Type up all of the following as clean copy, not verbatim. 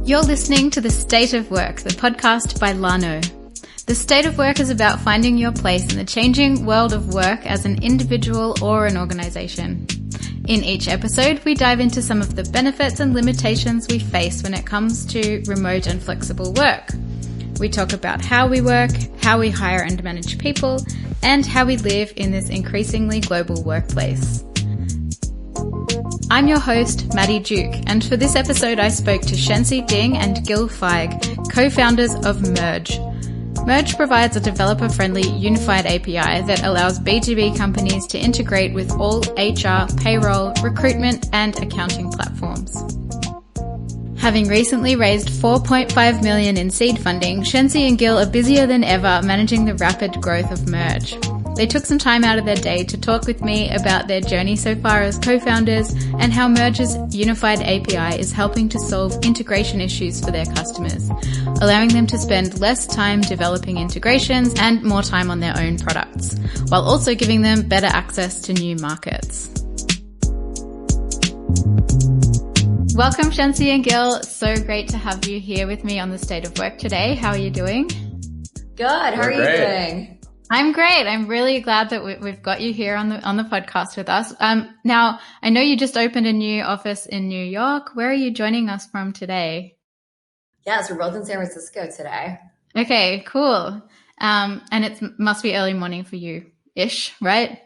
You're listening to The State of Work, the podcast by Lano. The State of Work is about finding your place in the changing world of work as an individual or an organization. In each episode, we dive into some of the benefits and limitations we face when it comes to remote and flexible work. We talk about how we work, how we hire and manage people, and how we live in this increasingly global workplace. I'm your host, Maddie Duke, and for this episode I spoke to Shensi Ding and Gil Feig, co-founders of Merge. Merge provides a developer-friendly unified API that allows B2B companies to integrate with all HR, payroll, recruitment, and accounting platforms. Having recently raised $4.5 million in seed funding, Shensi and Gil are busier than ever managing the rapid growth of Merge. They took some time out of their day to talk with me about their journey so far as co-founders and how Merge's unified API is helping to solve integration issues for their customers, allowing them to spend less time developing integrations and more time on their own products, while also giving them better access to new markets. Welcome, Shensi and Gil. So great to have you here with me on The State of Work today. How are you doing? Good. How are you doing? I'm great. I'm really glad that we've got you here on the podcast with us. Now, I know you just opened a new office in New York. Where are you joining us from today? Yes, we're both in San Francisco today. Okay, cool. And it must be early morning for you-ish, right?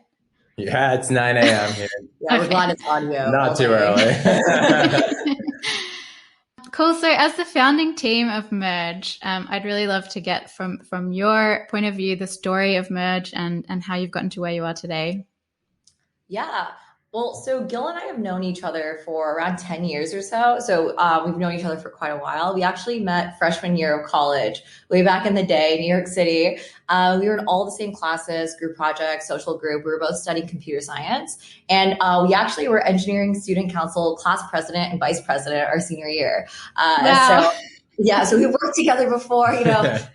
Yeah, it's 9 a.m. here. Yeah, we're glad it's audio. Not too early. Cool. So as the founding team of Merge, I'd really love to get from your point of view, the story of Merge and how you've gotten to where you are today. Yeah. Well, so Gil and I have known each other for around 10 years or so. So we've known each other for quite a while. We actually met freshman year of college, way back in the day, New York City. We were in all the same classes, group projects, social group. We were both studying computer science. And we actually were engineering student council class president and vice president our senior year. Wow. So we worked together before,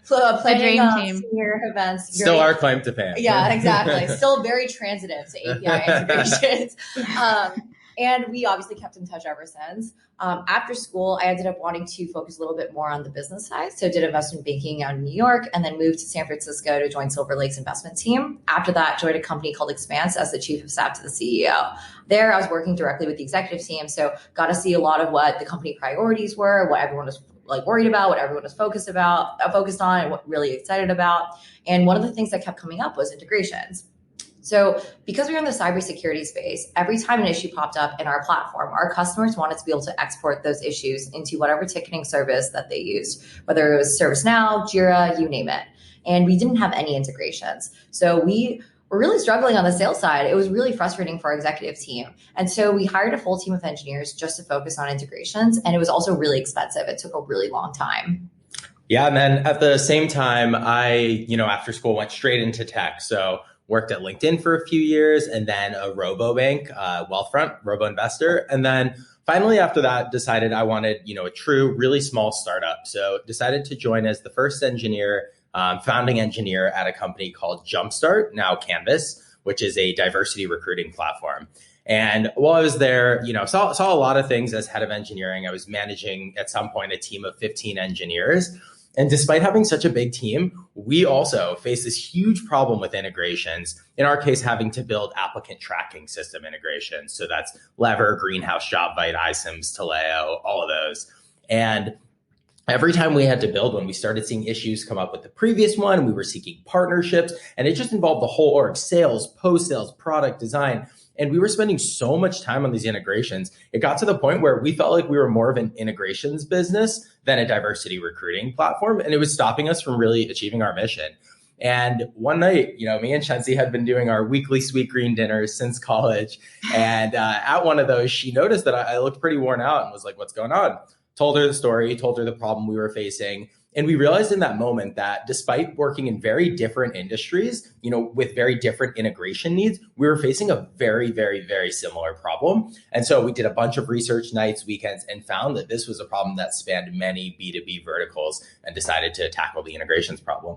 planning senior events. Still our claim to fame. Yeah, exactly. Still very transitive to API integrations. And we obviously kept in touch ever since. After school, I ended up wanting to focus a little bit more on the business side. So did investment banking out in New York and then moved to San Francisco to join Silver Lake's investment team. After that, joined a company called Expanse as the chief of staff to the CEO. There, I was working directly with the executive team. So got to see a lot of what the company priorities were, what everyone was worried about, what everyone was focused on, and what really excited about. And one of the things that kept coming up was integrations. So because we were in the cybersecurity space, every time an issue popped up in our platform, our customers wanted to be able to export those issues into whatever ticketing service that they used, whether it was ServiceNow, Jira, you name it. And we didn't have any integrations. So we were really struggling on the sales side. It was really frustrating for our executive team. And so we hired a full team of engineers just to focus on integrations. And it was also really expensive. It took a really long time. Yeah. And then at the same time, I, after school went straight into tech. So worked at LinkedIn for a few years and then a Robobank, Wealthfront, Robo Investor. And then finally after that decided I wanted, a true, really small startup. So decided to join as the first engineer, founding engineer at a company called Jumpstart, now Canvas, which is a diversity recruiting platform. And while I was there, saw a lot of things as head of engineering. I was managing at some point a team of 15 engineers. And despite having such a big team, we also face this huge problem with integrations. In our case, having to build applicant tracking system integrations. So that's Lever, Greenhouse, JobVite, iCIMS, Taleo, all of those. And every time we had to build one, we started seeing issues come up with the previous one. We were seeking partnerships, and it just involved the whole org: sales, post-sales, product design. And we were spending so much time on these integrations. It got to the point where we felt like we were more of an integrations business than a diversity recruiting platform. And it was stopping us from really achieving our mission. And one night, me and Shensi had been doing our weekly Sweet Green dinners since college. And at one of those, she noticed that I looked pretty worn out and was like, "What's going on?" Told her the story, told her the problem we were facing. And we realized in that moment that despite working in very different industries, with very different integration needs, we were facing a very, very, very similar problem. And so we did a bunch of research nights, weekends, and found that this was a problem that spanned many B2B verticals and decided to tackle the integrations problem.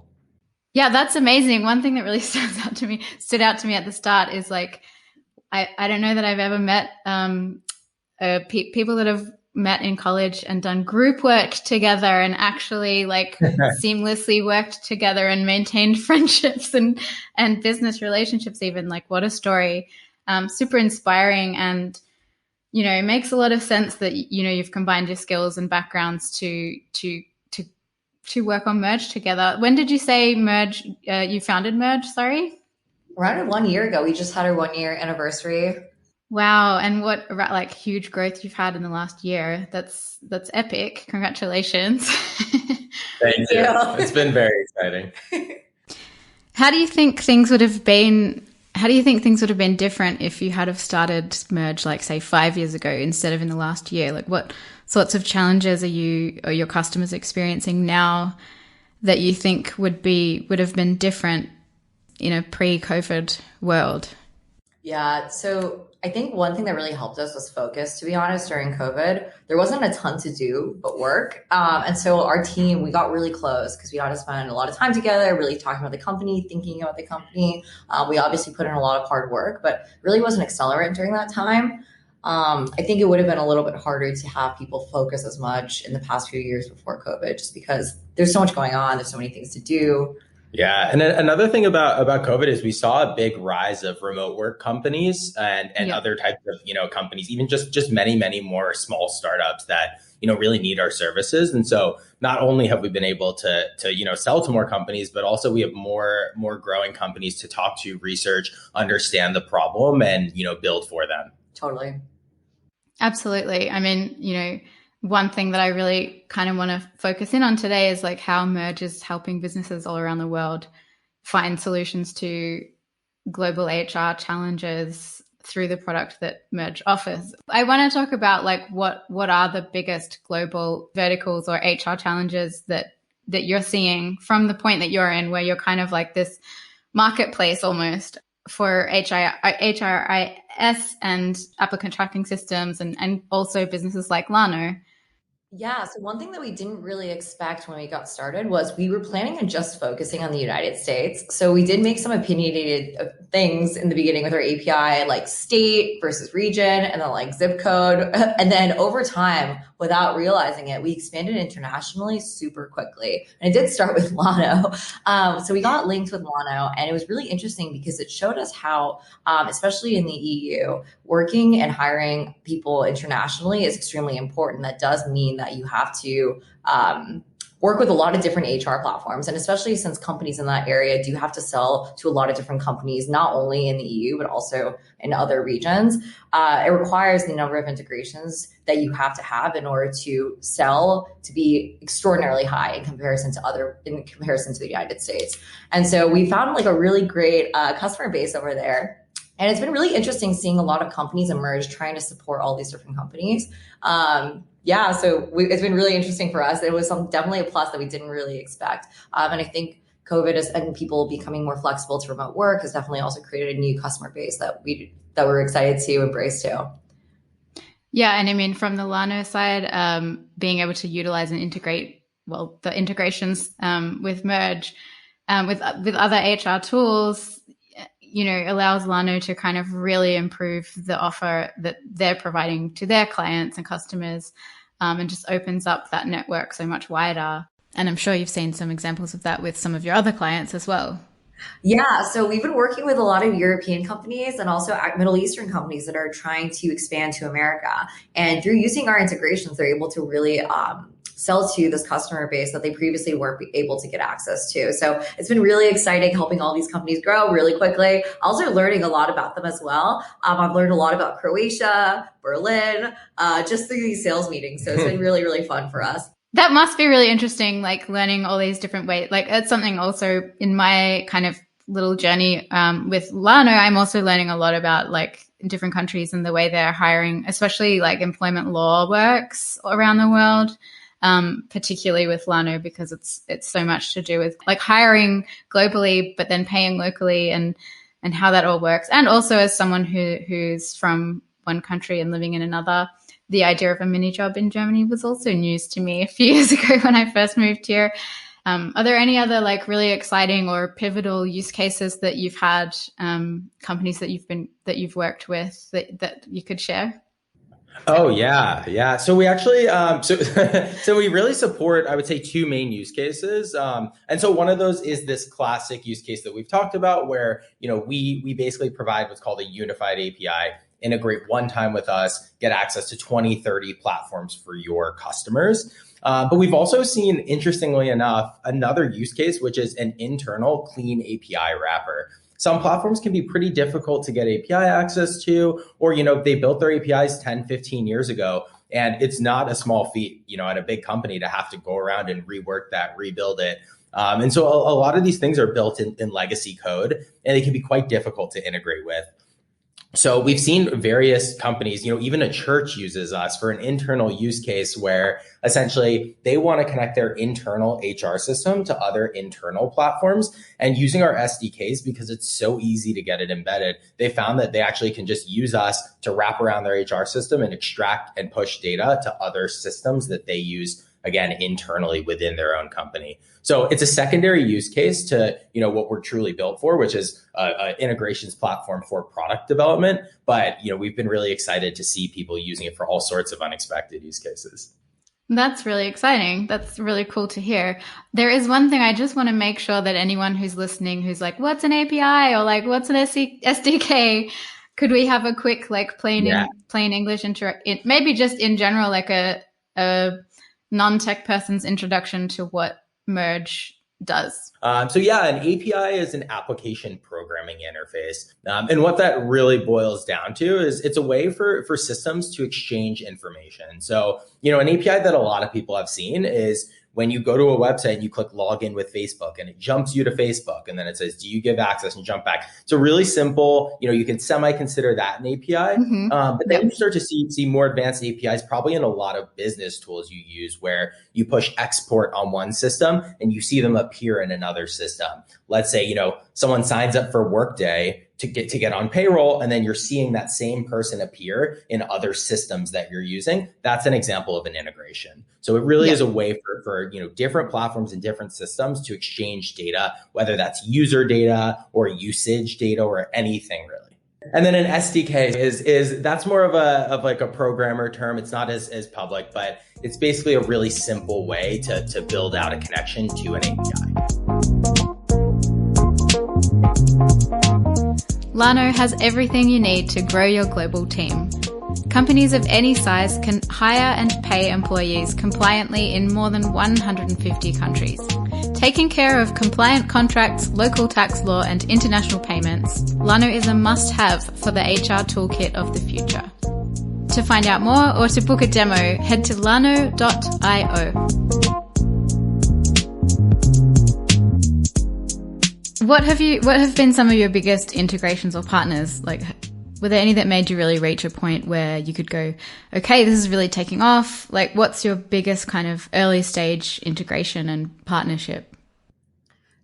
Yeah, that's amazing. One thing that really stood out to me at the start is I don't know that I've ever met people that have met in college and done group work together and actually like seamlessly worked together and maintained friendships and business relationships even. Like, what a story. Super inspiring, and it makes a lot of sense that you've combined your skills and backgrounds to work on Merge together. When did you say Merge? You founded Merge? Sorry. Around 1 year ago. We just had our 1 year anniversary. Wow. And what like huge growth you've had in the last year. That's epic. Congratulations. Thank you. It's been very exciting. How do you think things would have been different if you had have started Merge, like say 5 years ago instead of in the last year? Like, what sorts of challenges are your customers experiencing now that you think would have been different in a pre-COVID world? Yeah. So I think one thing that really helped us was focus, to be honest, during COVID. There wasn't a ton to do but work. And so our team, we got really close because we got to spend a lot of time together, really talking about the company, thinking about the company. We obviously put in a lot of hard work, but really was an accelerant during that time. I think it would have been a little bit harder to have people focus as much in the past few years before COVID, just because there's so much going on. There's so many things to do. Yeah. And then another thing about COVID is we saw a big rise of remote work companies and other types of, companies, even just many, many more small startups that, really need our services. And so not only have we been able to sell to more companies, but also we have more growing companies to talk to, research, understand the problem, and, build for them. Totally. Absolutely. I mean, one thing that I really kind of want to focus in on today is like how Merge is helping businesses all around the world find solutions to global HR challenges through the product that Merge offers. I want to talk about like what are the biggest global verticals or HR challenges that you're seeing from the point that you're in, where you're kind of like this marketplace almost for HRIS and applicant tracking systems and also businesses like Lano. Yeah. So one thing that we didn't really expect when we got started was we were planning on just focusing on the United States. So we did make some opinionated things in the beginning with our API, like state versus region, and then like zip code. And then over time, without realizing it, we expanded internationally super quickly. And it did start with Lano. So we got linked with Lano, and it was really interesting because it showed us how, especially in the EU, working and hiring people internationally is extremely important. That does mean that you have to work with a lot of different HR platforms. And especially since companies in that area do have to sell to a lot of different companies, not only in the EU, but also in other regions, it requires the number of integrations that you have to have in order to sell to be extraordinarily high in comparison to the United States. And so we found like a really great customer base over there. And it's been really interesting seeing a lot of companies emerge trying to support all these different companies. So it's been really interesting for us. It was definitely a plus that we didn't really expect. And I think COVID and people becoming more flexible to remote work has definitely also created a new customer base that we're excited to embrace too. Yeah. And I mean, from the Lano side, being able to utilize and integrate, the integrations with Merge, with other HR tools, allows Lano to kind of really improve the offer that they're providing to their clients and customers, and just opens up that network so much wider. And I'm sure you've seen some examples of that with some of your other clients as well. Yeah, so we've been working with a lot of European companies and also Middle Eastern companies that are trying to expand to America. And through using our integrations, they're able to really sell to this customer base that they previously weren't able to get access to. So it's been really exciting helping all these companies grow really quickly. Also learning a lot about them as well. I've learned a lot about Croatia, Berlin, just through these sales meetings. So it's been really, really fun for us. That must be really interesting, like learning all these different ways. Like it's something also in my kind of little journey with Lano, I'm also learning a lot about like different countries and the way they're hiring, especially like employment law works around the world. Particularly with Lano, because it's so much to do with like hiring globally, but then paying locally and how that all works. And also as someone who's from one country and living in another, the idea of a mini job in Germany was also news to me a few years ago when I first moved here. Are there any other like really exciting or pivotal use cases that you've had, companies that you've worked with that you could share? Oh yeah, yeah. So we actually, so we really support, I would say, two main use cases. And so one of those is this classic use case that we've talked about, where we basically provide what's called a unified API, integrate one time with us, get access to 20, 30 platforms for your customers. But we've also seen, interestingly enough, another use case, which is an internal clean API wrapper. Some platforms can be pretty difficult to get API access to, or, they built their APIs 10, 15 years ago. And it's not a small feat, at a big company to have to go around and rework that, rebuild it. And so a lot of these things are built in legacy code, and they can be quite difficult to integrate with. So we've seen various companies, even a church uses us for an internal use case where essentially they want to connect their internal HR system to other internal platforms, and using our SDKs, because it's so easy to get it embedded, they found that they actually can just use us to wrap around their HR system and extract and push data to other systems that they use, again, internally within their own company. So it's a secondary use case to, what we're truly built for, which is an integrations platform for product development. But, we've been really excited to see people using it for all sorts of unexpected use cases. That's really exciting. That's really cool to hear. There is one thing I just want to make sure that anyone who's listening, who's like, what's an API, or like, what's an SDK? Could we have a quick, like, plain English maybe just in general, like a non-tech person's introduction to what Merge does? An API is an application programming interface. And what that really boils down to is it's a way for systems to exchange information. So, an API that a lot of people have seen is when you go to a website and you click login with Facebook, and it jumps you to Facebook, and then it says, do you give access, and jump back. It's a really simple, you can semi-consider that an API. But then you start to see more advanced APIs, probably in a lot of business tools you use, where you push export on one system and you see them appear in another system. Let's say, someone signs up for Workday to get on payroll, and then you're seeing that same person appear in other systems that you're using. That's an example of an integration. So it really is a way for different platforms and different systems to exchange data, whether that's user data or usage data or anything really. And then an SDK is that's more of a programmer term. It's not as public, but it's basically a really simple way to build out a connection to an API. Lano has everything you need to grow your global team. Companies of any size can hire and pay employees compliantly in more than 150 countries. Taking care of compliant contracts, local tax law, and international payments, Lano is a must-have for the HR toolkit of the future. To find out more or to book a demo, head to lano.io. What have been some of your biggest integrations or partners? Like, were there any that made you really reach a point where you could go, okay, this is really taking off? Like, what's your biggest kind of early stage integration and partnership?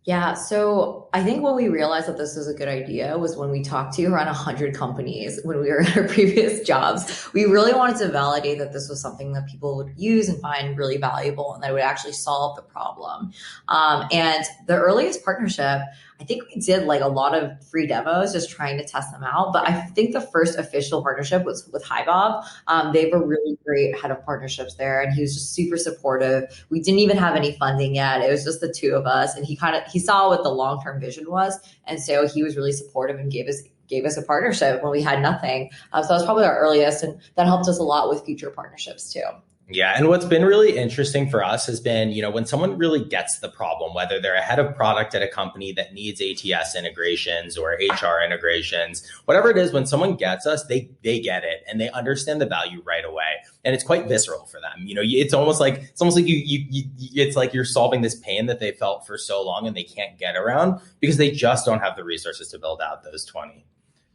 Yeah, so I think when we realized that this was a good idea was when we talked to around 100 companies when we were in our previous jobs. We really wanted to validate that this was something that people would use and find really valuable, and that it would actually solve the problem. And the earliest partnership, I think we did like a lot of free demos just trying to test them out. But I think the first official partnership was with HiBob. They have a really great head of partnerships there, and he was just super supportive. We didn't even have any funding yet. It was just the two of us, and he saw what the long-term vision was. And so he was really supportive and gave us a partnership when we had nothing. So that was probably our earliest, and that helped us a lot with future partnerships too. Yeah. And what's been really interesting for us has been, when someone really gets the problem, whether they're a head of product at a company that needs ATS integrations or HR integrations, whatever it is, when someone gets us, they get it and they understand the value right away. And it's quite visceral for them. It's almost like it's like you're solving this pain that they felt for so long and they can't get around because they just don't have the resources to build out those 20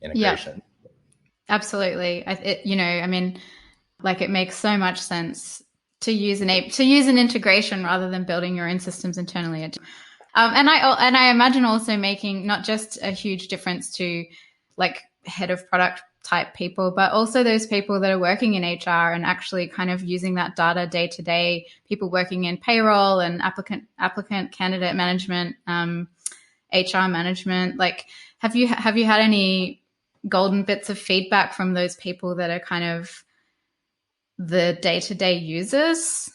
integrations. Yeah, absolutely. Like, it makes so much sense to use an integration rather than building your own systems internally. And I imagine also making not just a huge difference to like head of product type people, but also those people that are working in HR and actually kind of using that data day to day. People working in payroll and applicant candidate management, HR management. Like, have you had any golden bits of feedback from those people that are kind of the day-to-day users?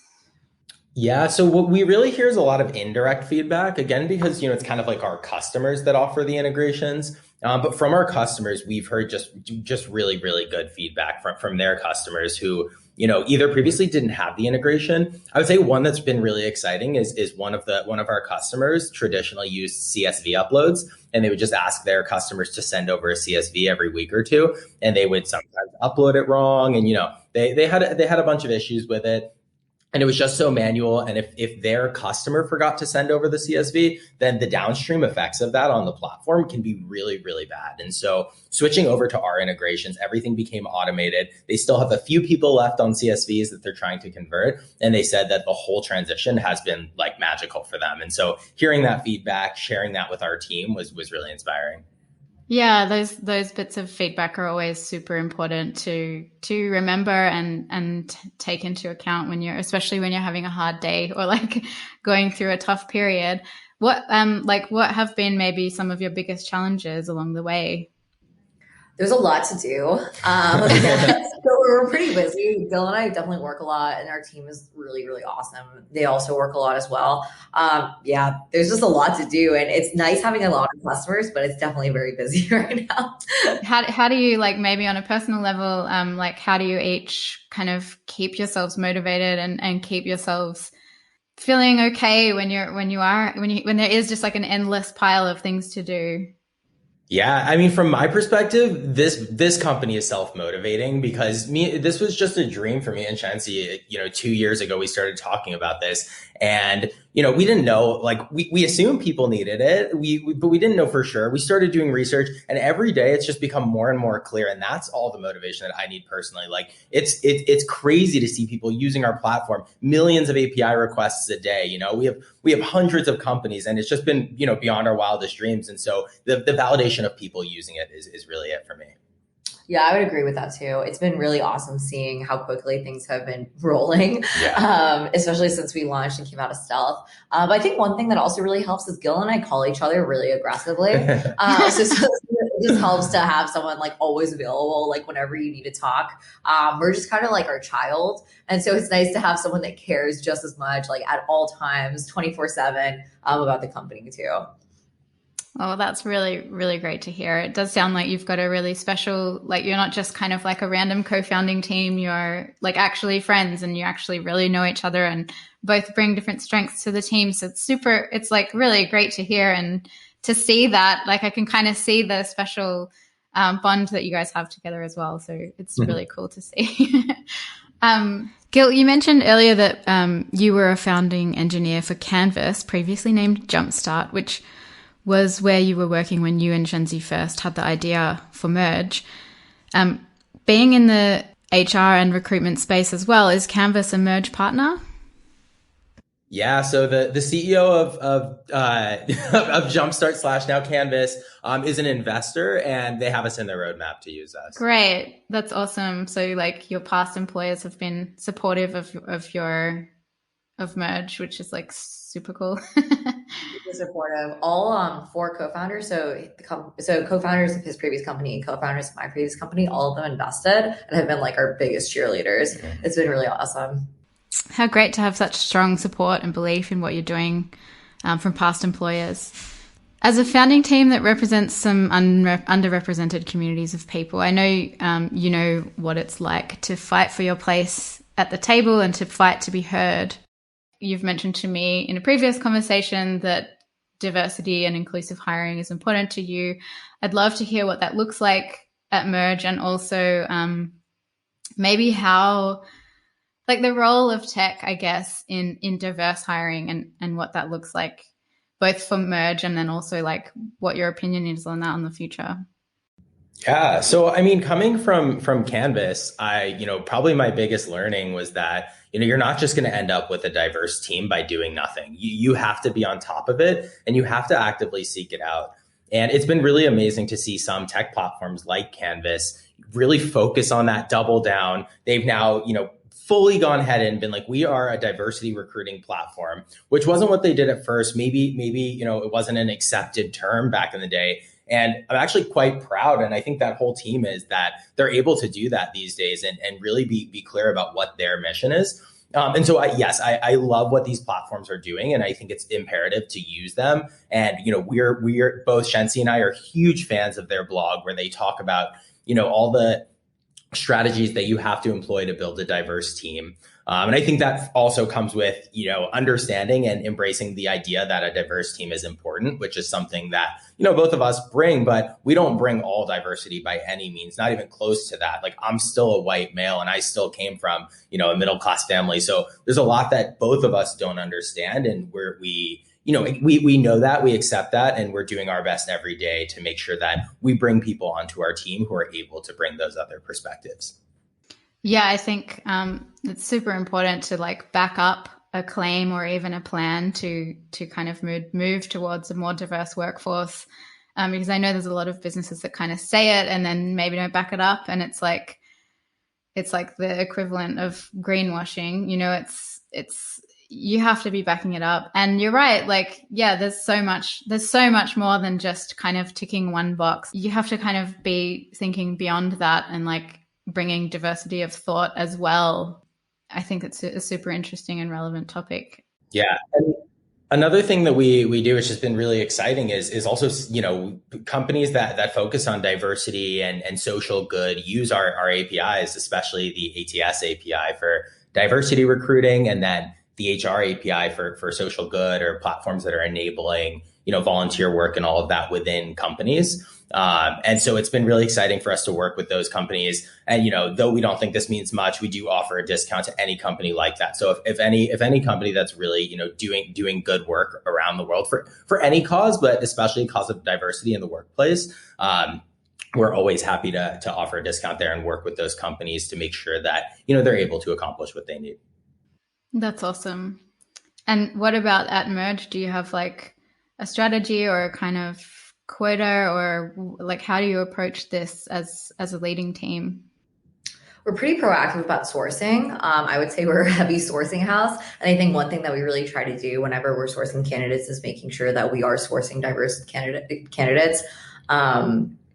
Yeah, so what we really hear is a lot of indirect feedback, again, because, it's kind of like our customers that offer the integrations. But from our customers, we've heard just really, really good feedback from their customers who, either previously didn't have the integration. I would say one that's been really exciting is one of our customers traditionally used CSV uploads, and they would just ask their customers to send over a CSV every week or two, and they would sometimes upload it wrong, and they had a bunch of issues with it. And it was just so manual. And if their customer forgot to send over the CSV, then the downstream effects of that on the platform can be really, really bad. And so switching over to our integrations, everything became automated. They still have a few people left on CSVs that they're trying to convert. And they said that the whole transition has been like magical for them. And so hearing that feedback, sharing that with our team was really inspiring. Yeah, those bits of feedback are always super important to remember and take into account especially when you're having a hard day or like going through a tough period. What have been maybe some of your biggest challenges along the way? There's a lot to do. So we're pretty busy. Bill and I definitely work a lot, and our team is really, really awesome. They also work a lot as well. There's just a lot to do, and it's nice having a lot of customers, but it's definitely very busy right now. How do you, like, maybe on a personal level, how do you each kind of keep yourselves motivated and keep yourselves feeling okay when there is just like an endless pile of things to do? Yeah, I mean, from my perspective, this company is self-motivating because this was just a dream for me and Shensi. 2 years ago, we started talking about this, and we didn't know, like, we assumed people needed it, but we didn't know for sure. We started doing research, and every day it's just become more and more clear, and that's all the motivation that I need personally. Like, it's crazy to see people using our platform, millions of API requests a day. We have hundreds of companies, and it's just been beyond our wildest dreams. And so the validation of people using it is really it for me. Yeah, I would agree with that too. It's been really awesome seeing how quickly things have been rolling, especially since we launched and came out of stealth. But I think one thing that also really helps is Gil and I call each other really aggressively. So it just helps to have someone like always available, like whenever you need to talk. We're just kind of like our child. And so it's nice to have someone that cares just as much, like at all times, 24/7, about the company too. Oh, that's really, really great to hear. It does sound like you've got a really special, like, you're not just kind of like a random co-founding team. You're like actually friends, and you actually really know each other and both bring different strengths to the team. So it's like really great to hear and to see that. Like, I can kind of see the special bond that you guys have together as well. So it's really cool to see. Gil, you mentioned earlier that you were a founding engineer for Canvas, previously named Jumpstart, which was where you were working when you and Shensi first had the idea for Merge. Being in the HR and recruitment space as well, is Canvas a Merge partner? Yeah, so the CEO of Jumpstart / now Canvas is an investor, and they have us in their roadmap to use us. Great, that's awesome. So like your past employers have been supportive of Merge, which is like super cool. Super supportive. All 4 co-founders, so co-founders of his previous company, co-founders of my previous company, all of them invested and have been like our biggest cheerleaders. It's been really awesome. How great to have such strong support and belief in what you're doing from past employers. As a founding team that represents some underrepresented communities of people, I know you know what it's like to fight for your place at the table and to fight to be heard. You've mentioned to me in a previous conversation that diversity and inclusive hiring is important to you. I'd love to hear what that looks like at Merge, and also maybe how, like, the role of tech, I guess, in diverse hiring and what that looks like, both for Merge and then also like what your opinion is on that in the future. Yeah. So, I mean, coming from Canvas, probably my biggest learning was that, you're not just going to end up with a diverse team by doing nothing. You have to be on top of it, and you have to actively seek it out. And it's been really amazing to see some tech platforms like Canvas really focus on that, double down. They've now, fully gone ahead and been like, we are a diversity recruiting platform, which wasn't what they did at first. Maybe, it wasn't an accepted term back in the day. And I'm actually quite proud. And I think that whole team is that they're able to do that these days and really be clear about what their mission is. And so I love what these platforms are doing, and I think it's imperative to use them. And, we're both, Shensi and I, are huge fans of their blog where they talk about, all the strategies that you have to employ to build a diverse team. And I think that also comes with, understanding and embracing the idea that a diverse team is important, which is something that, both of us bring, but we don't bring all diversity by any means, not even close to that. Like, I'm still a white male and I still came from, a middle-class family. So there's a lot that both of us don't understand. And we know that, we accept that, and we're doing our best every day to make sure that we bring people onto our team who are able to bring those other perspectives. Yeah, I think it's super important to back up a claim or even a plan to kind of move towards a more diverse workforce. Because I know there's a lot of businesses that kind of say it and then maybe don't back it up. And it's like the equivalent of greenwashing. It's you have to be backing it up. And you're right. There's so much more than just kind of ticking one box. You have to kind of be thinking beyond that and bringing diversity of thought as well. I think it's a super interesting and relevant topic. Yeah. And another thing that we do, which has been really exciting, is also, companies that focus on diversity and social good use our APIs, especially the ATS API for diversity recruiting, and then the HR API for social good, or platforms that are enabling, volunteer work and all of that within companies. And so it's been really exciting for us to work with those companies. And, though we don't think this means much, we do offer a discount to any company like that. So if any company that's really, doing good work around the world for any cause, but especially cause of diversity in the workplace, we're always happy to offer a discount there and work with those companies to make sure that, they're able to accomplish what they need. That's awesome. And what about at Merge? Do you have a strategy or a kind of quota, or how do you approach this as a leading team? We're pretty proactive about sourcing. I would say we're a heavy sourcing house. And I think one thing that we really try to do whenever we're sourcing candidates is making sure that we are sourcing diverse candidates.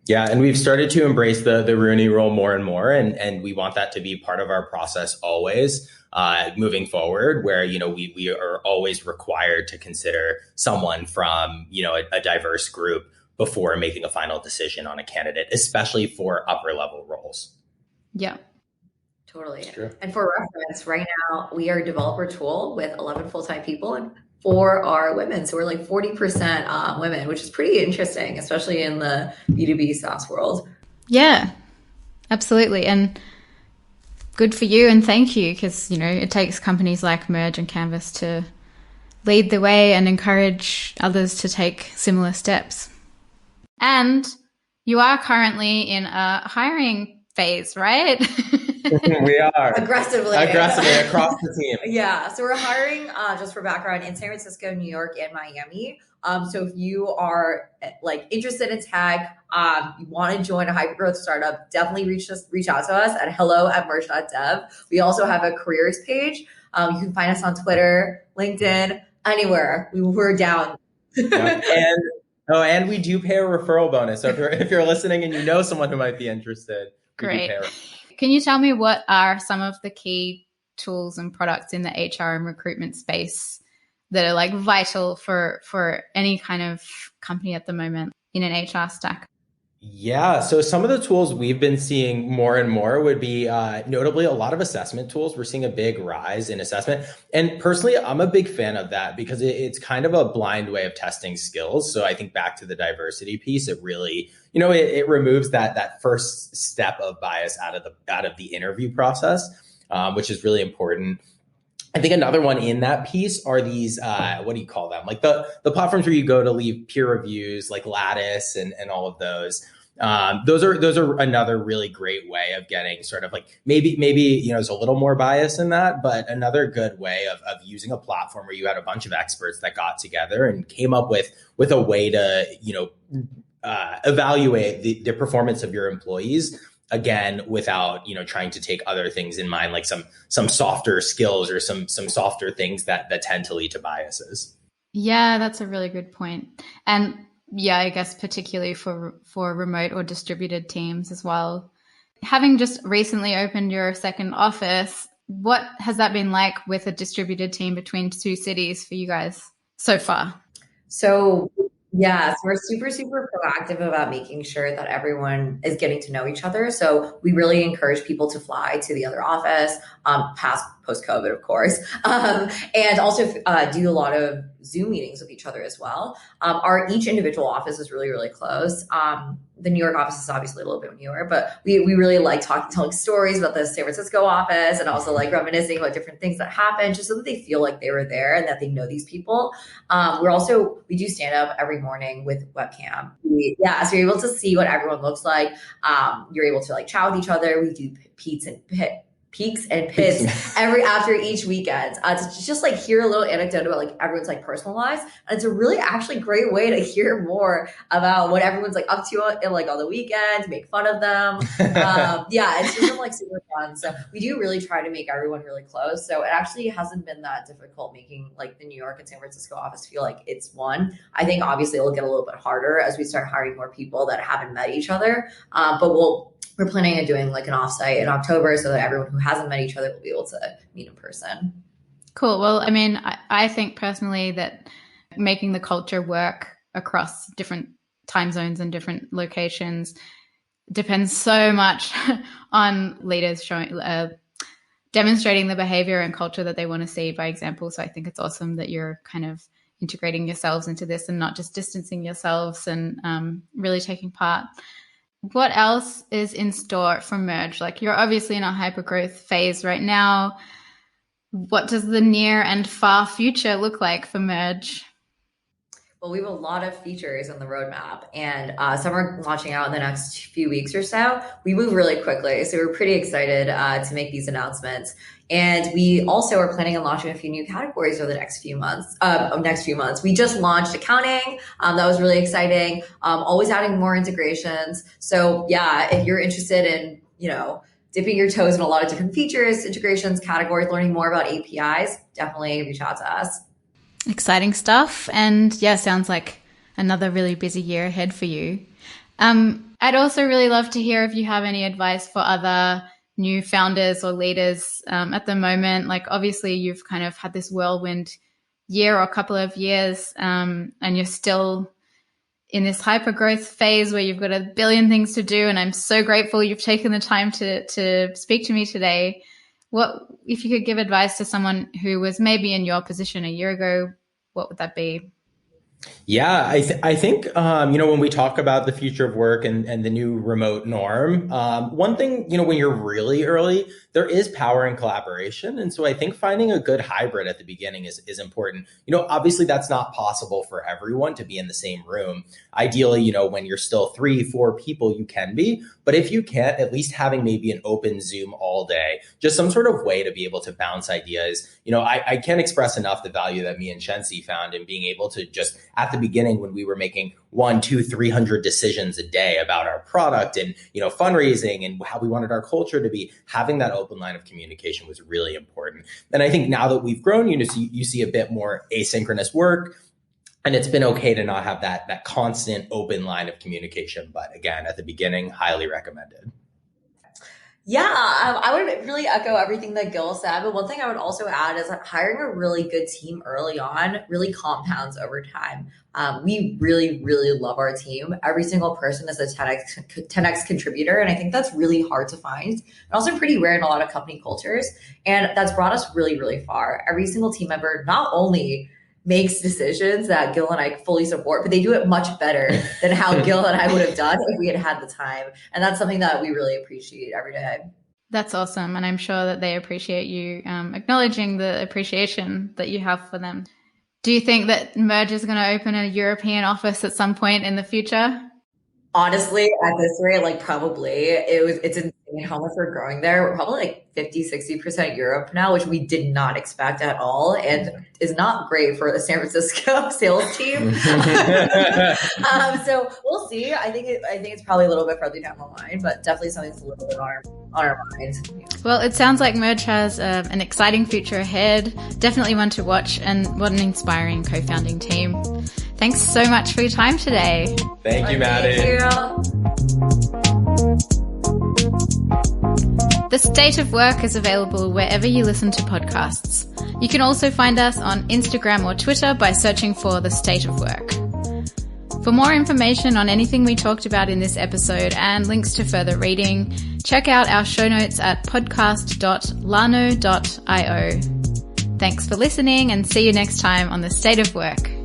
Yeah, and we've started to embrace the Rooney Rule more and more, and we want that to be part of our process always, moving forward, where we are always required to consider someone from a diverse group before making a final decision on a candidate, especially for upper level roles. Yeah, totally. And for reference, right now we are a developer tool with 11 full-time people, and 4 are women. So we're 40% women, which is pretty interesting, especially in the B2B SaaS world. Yeah, absolutely. And good for you. And thank you, because, it takes companies like Merge and Canvas to lead the way and encourage others to take similar steps. And you are currently in a hiring phase, right? We are. Aggressively across the team. Yeah. So we're hiring, just for background, in San Francisco, New York, and Miami. So if you are interested in tech, you want to join a hypergrowth startup, definitely reach out to us at hello@merge.dev. We also have a careers page. You can find us on Twitter, LinkedIn, anywhere. We're down. Yeah. And we do pay a referral bonus. So if you're listening and you know someone who might be interested, great. Can you tell me what are some of the key tools and products in the HR and recruitment space that are vital for any kind of company at the moment in an HR stack? Yeah. So some of the tools we've been seeing more and more would be notably a lot of assessment tools. We're seeing a big rise in assessment. And personally, I'm a big fan of that because it's kind of a blind way of testing skills. So I think back to the diversity piece, it really, it removes that first step of bias out of the interview process, which is really important. I think another one in that piece are these, what do you call them? The platforms where you go to leave peer reviews, like Lattice and all of those. Those are another really great way of getting sort of maybe there's a little more bias in that, but another good way of using a platform where you had a bunch of experts that got together and came up with a way to evaluate the performance of your employees. Again, without, trying to take other things in mind, like some softer skills or some softer things that tend to lead to biases. Yeah, that's a really good point. And Yeah, I guess particularly for remote or distributed teams as well. Having just recently opened your second office, what has that been like with a distributed team between two cities for you guys so far? So yeah, so we're super, super proactive about making sure that everyone is getting to know each other. So we really encourage people to fly to the other office, post-COVID, of course, and also do a lot of Zoom meetings with each other as well. Each individual office is really, really close. The New York office is obviously a little bit newer, but we really like telling stories about the San Francisco office and also like reminiscing about different things that happened just so that they feel like they were there and that they know these people. We do stand up every morning with webcam. So you're able to see what everyone looks like. You're able to like chat with each other. We do peaks and pits after each weekend to just like hear a little anecdote about like everyone's like personal lives, and it's a really actually great way to hear more about what everyone's like up to like on the weekend, make fun of them. It's just like super fun. So we do really try to make everyone really close. So it actually hasn't been that difficult making like the New York and San Francisco office feel like it's one. I think obviously it'll get a little bit harder as we start hiring more people that haven't met each other, but we're planning on doing like an offsite in October so that everyone who hasn't met each other will be able to meet in person. Cool. Well, I mean, I think personally that making the culture work across different time zones and different locations depends so much on leaders demonstrating the behavior and culture that they want to see by example. So I think it's awesome that you're kind of integrating yourselves into this and not just distancing yourselves and really taking part. What else is in store for Merge? Like you're obviously in a hypergrowth phase right now. What does the near and far future look like for Merge? Well, we have a lot of features on the roadmap, and some are launching out in the next few weeks or so. We move really quickly, so we're pretty excited to make these announcements. And we also are planning on launching a few new categories over the next few months. We just launched accounting. That was really exciting. Always adding more integrations. So yeah, if you're interested in, dipping your toes in a lot of different features, integrations, categories, learning more about APIs, definitely reach out to us. Exciting stuff. And yeah, sounds like another really busy year ahead for you. I'd also really love to hear if you have any advice for other new founders or leaders at the moment. Like obviously you've kind of had this whirlwind year or couple of years and you're still in this hyper growth phase where you've got a billion things to do. And I'm so grateful you've taken the time to speak to me today. What if you could give advice to someone who was maybe in your position a year ago, what would that be? Yeah, I think, when we talk about the future of work and the new remote norm, one thing, when you're really early, there is power in collaboration. And so I think finding a good hybrid at the beginning is important. Obviously that's not possible for everyone to be in the same room. Ideally, when you're still 3-4 people, you can be. But if you can't, at least having maybe an open Zoom all day, just some sort of way to be able to bounce ideas. I can't express enough the value that me and Shensi found in being able to just at the beginning when we were making 100, 200, 300 decisions a day about our product and, fundraising and how we wanted our culture to be, having that open line of communication was really important. And I think now that we've grown, you see a bit more asynchronous work. And it's been okay to not have that constant open line of communication. But again, at the beginning, highly recommended. Yeah, I would really echo everything that Gil said. But one thing I would also add is that hiring a really good team early on really compounds over time. We really, really love our team. Every single person is a 10x contributor. And I think that's really hard to find and also pretty rare in a lot of company cultures. And that's brought us really, really far. Every single team member not only makes decisions that Gil and I fully support, but they do it much better than how Gil and I would have done if we had had the time. And that's something that we really appreciate every day. That's awesome. And I'm sure that they appreciate you acknowledging the appreciation that you have for them. Do you think that Merge is going to open a European office at some point in the future? Honestly, at this rate, probably it's insane how much we're growing there. We're probably 50-60% Europe now, which we did not expect at all, and is not great for the San Francisco sales team. So we'll see. I think it's probably a little bit further down the line, but definitely something that's a little bit on our minds. Well, it sounds like Merge has an exciting future ahead. Definitely one to watch, and what an inspiring co-founding team. Thanks so much for your time today. Thank you, Maddie. Thank you. The State of Work is available wherever you listen to podcasts. You can also find us on Instagram or Twitter by searching for The State of Work. For more information on anything we talked about in this episode and links to further reading, check out our show notes at podcast.lano.io. Thanks for listening and see you next time on The State of Work.